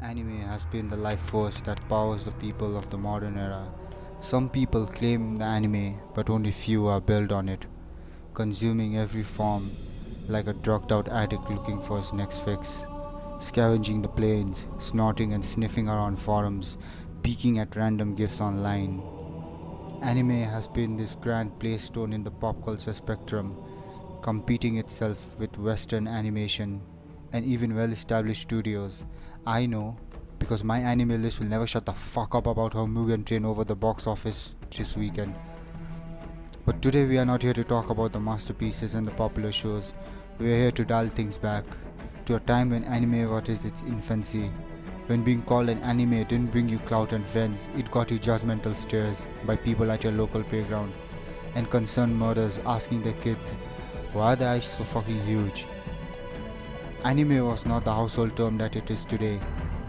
Anime has been the life force that powers the people of the modern era. Some people claim the anime, but only few are built on it, consuming every form like a drugged out addict looking for his next fix, scavenging the planes, snorting and sniffing around forums, peeking at random gifs online. Anime has been this grand playstone in the pop culture spectrum, competing itself with Western animation and even well established studios. I know, because my anime list will never shut the fuck up about how Mugen Train over the box office this weekend. But today we are not here to talk about the masterpieces and the popular shows. We are here to dial things back to a time when anime was in its infancy. When being called an anime didn't bring you clout and friends, it got you judgmental stares by people at your local playground and concerned mothers asking their kids, why are the eyes so fucking huge? Anime was not the household term that it is today.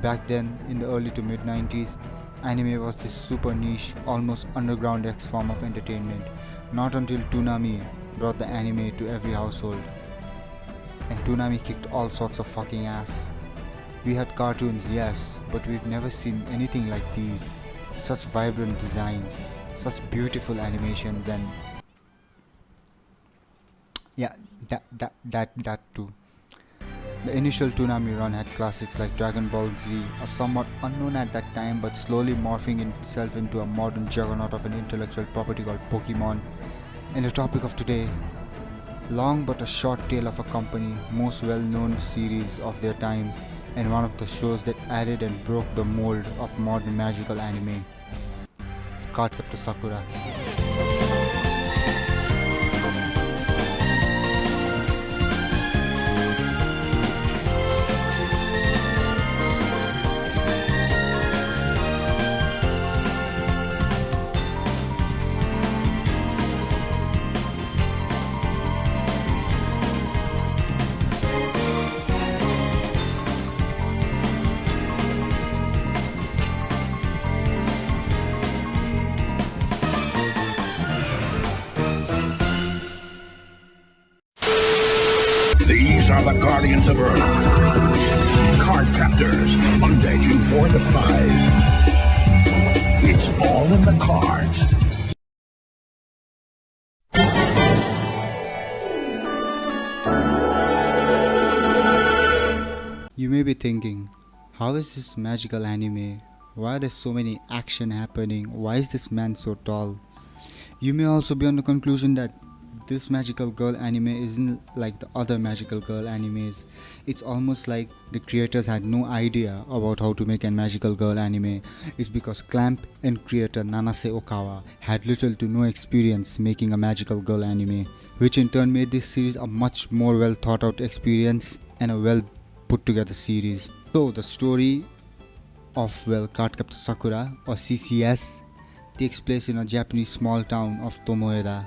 Back then, in the early to mid 90s, anime was this super niche, almost underground X form of entertainment. Not until Toonami brought the anime to every household. And Toonami kicked all sorts of fucking ass. We had cartoons, yes, but we've never seen anything like these. Such vibrant designs, such beautiful animations, and yeah, that too. The initial Toonami run had classics like Dragon Ball Z, a somewhat unknown at that time but slowly morphing itself into a modern juggernaut of an intellectual property called Pokemon. And the topic of today, long but a short tale of a company, most well-known series of their time, and one of the shows that added and broke the mold of modern magical anime, Cardcaptor Sakura. These are the Guardians of Earth. Card Captors, Monday, June 4th at 5. It's all in the cards. You may be thinking, how is this magical anime? Why are there so many action happening? Why is this man so tall? You may also be on the conclusion that this magical girl anime isn't like the other magical girl animes. It's almost like the creators had no idea about how to make a magical girl anime. It's because Clamp and creator Nanase Okawa had little to no experience making a magical girl anime, which in turn made this series a much more well thought out experience and a well put together series. So the story of Cardcaptor Sakura, or CCS, takes place in a Japanese small town of Tomoeda,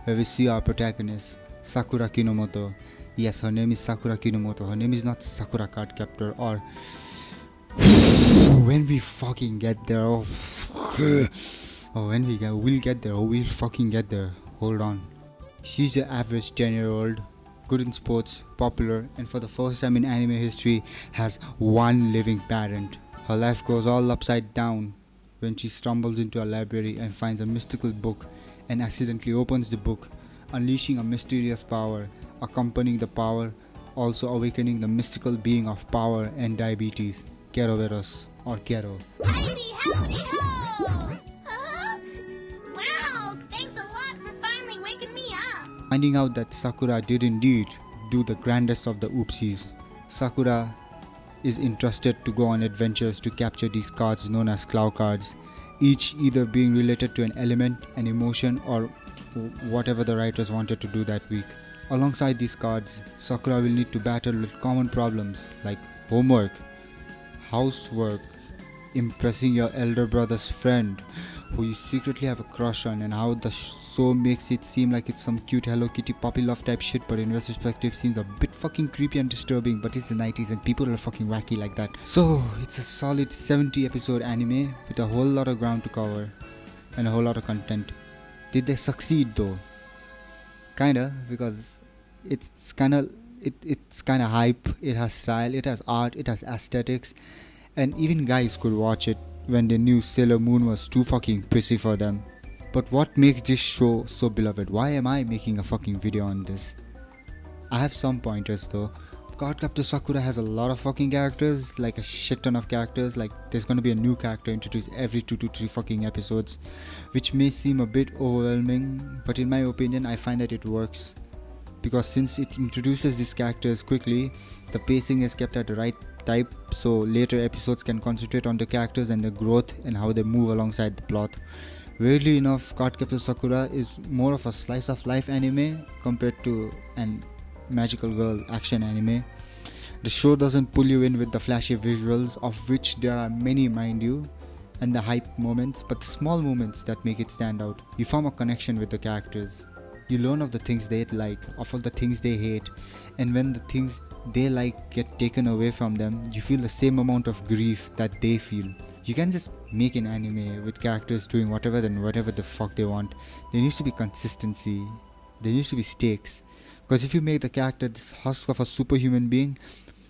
where we see our protagonist, Sakura Kinomoto. Yes, her name is Sakura Kinomoto. Her name is not Sakura Cardcaptor, or when we fucking get there, we'll fucking get there. Hold on. She's an average 10-year-old, good in sports, popular, and for the first time in anime history has one living parent. Her life goes all upside down when she stumbles into a library and finds a mystical book and accidentally opens the book, unleashing a mysterious power, accompanying the power, also awakening the mystical being of power and diabetes, Keroveros, or Kero. Howdy, howdy, ho! Wow, thanks a lot for finally waking me up. Finding out that Sakura did indeed do the grandest of the oopsies, Sakura is entrusted to go on adventures to capture these cards known as Claw cards, each either being related to an element, an emotion, or whatever the writers wanted to do that week. Alongside these cards, Sakura will need to battle with common problems like homework, housework, impressing your elder brother's friend who you secretly have a crush on, and how the show makes it seem like it's some cute Hello Kitty puppy love type shit, but in retrospective seems a bit fucking creepy and disturbing, but it's the 90s and people are fucking wacky like that. So it's a solid 70 episode anime with a whole lot of ground to cover and a whole lot of content. Did they succeed though? Kinda, because it's kinda hype, it has style, it has art, it has aesthetics, And even guys could watch it when they knew Sailor Moon was too fucking prissy for them. But what makes this show so beloved? Why am I making a fucking video on this? I have some pointers though. Cardcaptor Sakura has a lot of fucking characters, like a shit ton of characters. Like there's gonna be a new character introduced every 2 to 3 fucking episodes, which may seem a bit overwhelming, but in my opinion I find that it works. Because since it introduces these characters quickly, the pacing is kept at the right type, so later episodes can concentrate on the characters and their growth and how they move alongside the plot. Weirdly enough, Cardcaptor Sakura is more of a slice of life anime compared to an magical girl action anime. The show doesn't pull you in with the flashy visuals, of which there are many, mind you, and the hype moments, but the small moments that make it stand out. You form a connection with the characters. You learn of the things they like, of all the things they hate, and when the things they like get taken away from them, you feel the same amount of grief that they feel. You can't just make an anime with characters doing whatever the fuck they want. There needs to be consistency. There needs to be stakes. Because if you make the character this husk of a superhuman being,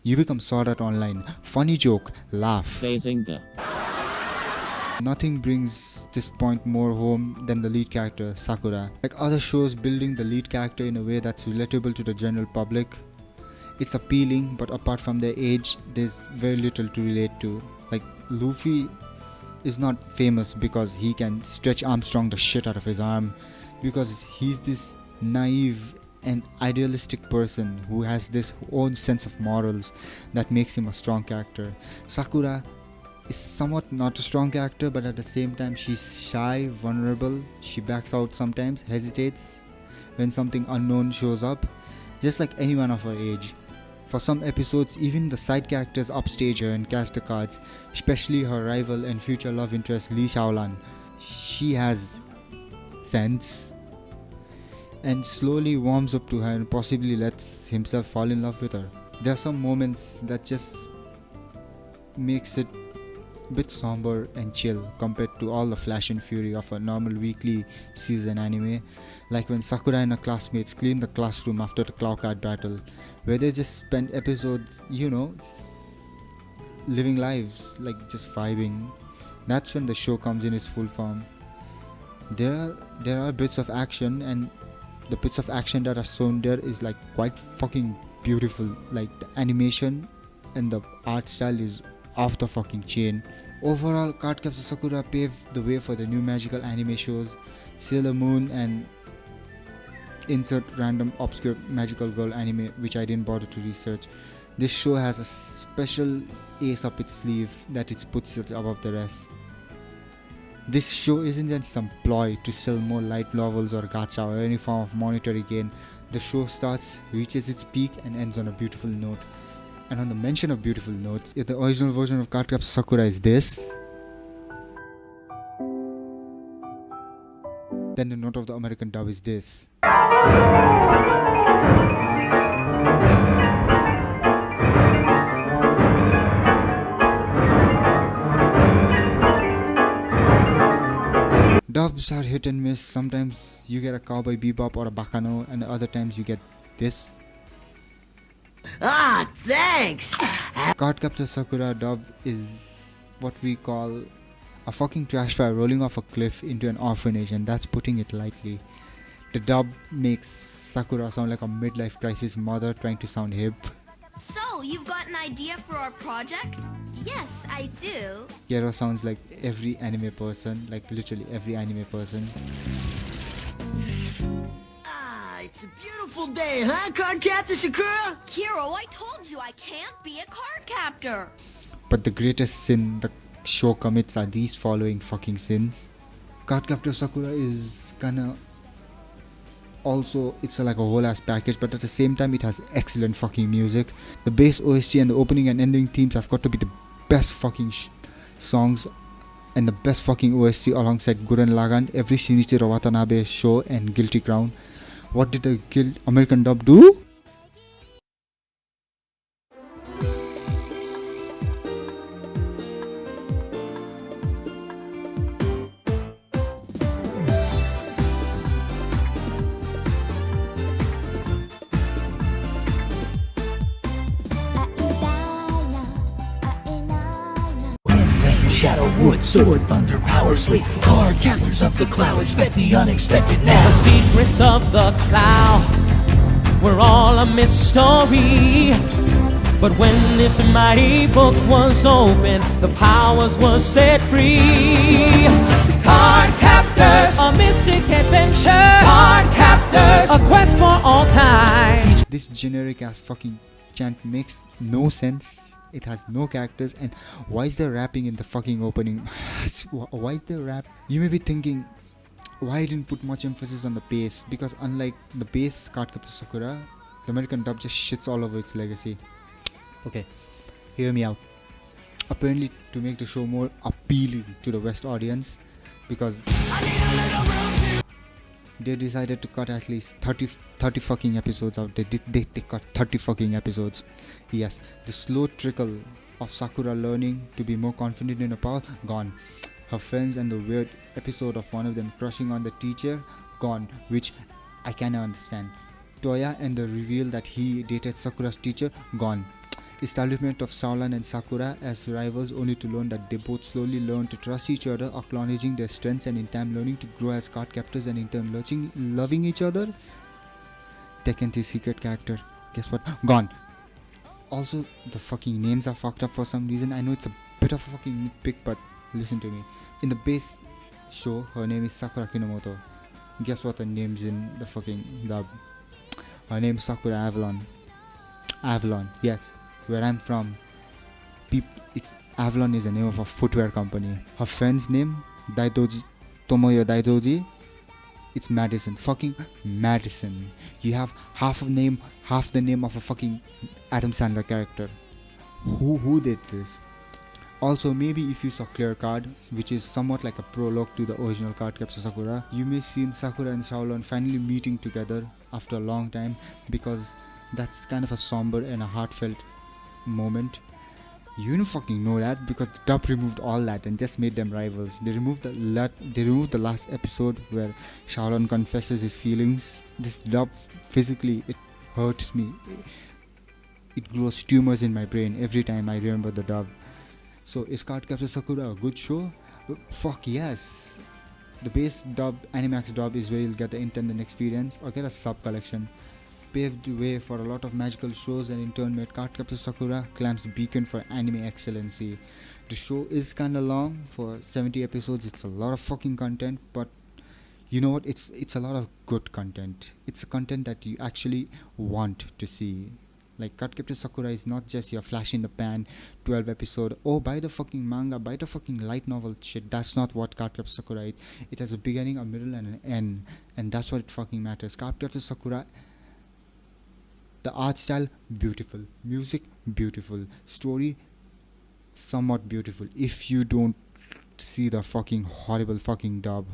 you become Sword Art Online. Funny joke, laugh. Bazinga. Nothing brings this point more home than the lead character, Sakura. Like other shows building the lead character in a way that's relatable to the general public, it's appealing, but apart from their age, there's very little to relate to. Like Luffy is not famous because he can stretch Armstrong the shit out of his arm, because he's this naive and idealistic person who has this own sense of morals that makes him a strong character. Sakura is somewhat not a strong character, but at the same time she's shy, vulnerable, she backs out sometimes, hesitates when something unknown shows up, just like anyone of her age. For some episodes, even the side characters upstage her and cast the cards, especially her rival and future love interest Li Shaolan. She has sense and slowly warms up to her and possibly lets himself fall in love with her. There are some moments that just makes it a bit somber and chill compared to all the flash and fury of a normal weekly season anime, like when Sakura and her classmates clean the classroom after the claw card battle, where they just spend episodes, just living lives, like just vibing. That's when the show comes in its full form. There are bits of action, and the bits of action that are shown there is like quite fucking beautiful. Like the animation and the art style is off the fucking chain. Overall, Cardcaptor Sakura paved the way for the new magical anime shows, Sailor Moon and insert random obscure magical girl anime which I didn't bother to research. This show has a special ace up its sleeve that it puts it above the rest. This show isn't just some ploy to sell more light novels or gacha or any form of monetary gain. The show starts, reaches its peak and ends on a beautiful note. And on the mention of beautiful notes, if the original version of Cardcaptor Sakura is this, then the note of the American dub is this. Dubs are hit and miss. Sometimes you get a Cowboy Bebop or a Bakano, and other times you get this. Ah, thanks! Cardcaptor Sakura dub is what we call a fucking trash fire rolling off a cliff into an orphanage, and that's putting it lightly. The dub makes Sakura sound like a midlife crisis mother trying to sound hip. So, you've got an idea for our project? Yes, I do. Yero sounds like every anime person, like literally every anime person. Ah, it's a beautiful day, huh, Cardcaptor Sakura? Kiro, I told you I can't be a card captor. But the greatest sin the show commits are these following fucking sins. Cardcaptor Sakura is kinda also, it's like a whole ass package, but at the same time it has excellent fucking music. The bass OST and the opening and ending themes have got to be the best fucking songs and the best fucking OST alongside Gurren Lagann, every Shinichiro Watanabe show and Guilty Crown. What did the American dub do? shadow, wood, sword, thunder, power, sleep. Card captors of the cloud, expect the unexpected now. The secrets of the cloud were all a mystery. But when this mighty book was opened, the powers were set free. Card captors, a mystic adventure. Card captors, a quest for all time. This generic ass fucking chant makes no sense. It has no characters, and why is there rapping in the fucking opening? Why is there rap? You may be thinking, why I didn't put much emphasis on the bass? Because unlike the bass Cardcaptor Sakura, the American dub just shits all over its legacy. Okay, hear me out. Apparently, to make the show more appealing to the West audience, because they decided to cut at least 30 fucking episodes out. They cut 30 fucking episodes. Yes, the slow trickle of Sakura learning to be more confident in her power, gone. Her friends and the weird episode of one of them crushing on the teacher, gone, which I cannot understand. Toya and the reveal that he dated Sakura's teacher, gone. Establishment of Shaolan and Sakura as rivals, only to learn that they both slowly learn to trust each other, acknowledging their strengths and in time learning to grow as card captors and in turn loving each other. Tekken 3 secret character, guess what? Gone. Also, the fucking names are fucked up for some reason. I know it's a bit of a fucking nitpick, but listen to me. In the base show, her name is Sakura Kinomoto. Guess what her name's in the fucking dub? Her name's Sakura Avalon. Avalon, yes. Where I'm from, it's Avalon is the name of a footwear company. Her friend's name, Tomoyo Daidoji, it's Madison. Fucking Madison. You have half the name of a fucking Adam Sandler character. Who did this? Also, maybe if you saw Clear Card, which is somewhat like a prologue to the original Cardcaptor Sakura, you may see Sakura and Shaolin finally meeting together after a long time, because that's kind of a somber and a heartfelt moment. You don't fucking know that, because the dub removed all that and just made them rivals. They removed the last episode where Shaolin confesses his feelings. This dub, physically, it hurts me. It grows tumors in my brain every time I remember the dub. So is Cardcaptor Sakura a good show? Fuck yes. The base dub, Animax dub, is where you'll get the intended experience or get a sub collection. Paved the way for a lot of magical shows and in turn made Cardcaptor Sakura Clamp's beacon for anime excellency. The show is kinda long. For 70 episodes, it's a lot of fucking content, but you know what? It's a lot of good content. It's a content that you actually want to see. Like, Cardcaptor Sakura is not just your flash in the pan 12 episode, oh, buy the fucking manga, buy the fucking light novel shit. That's not what Cardcaptor Sakura is. It has a beginning, a middle, and an end, and that's what it fucking matters. Cardcaptor Sakura, the art style, beautiful. Music, beautiful. Story, somewhat beautiful. If you don't see the fucking horrible fucking dub.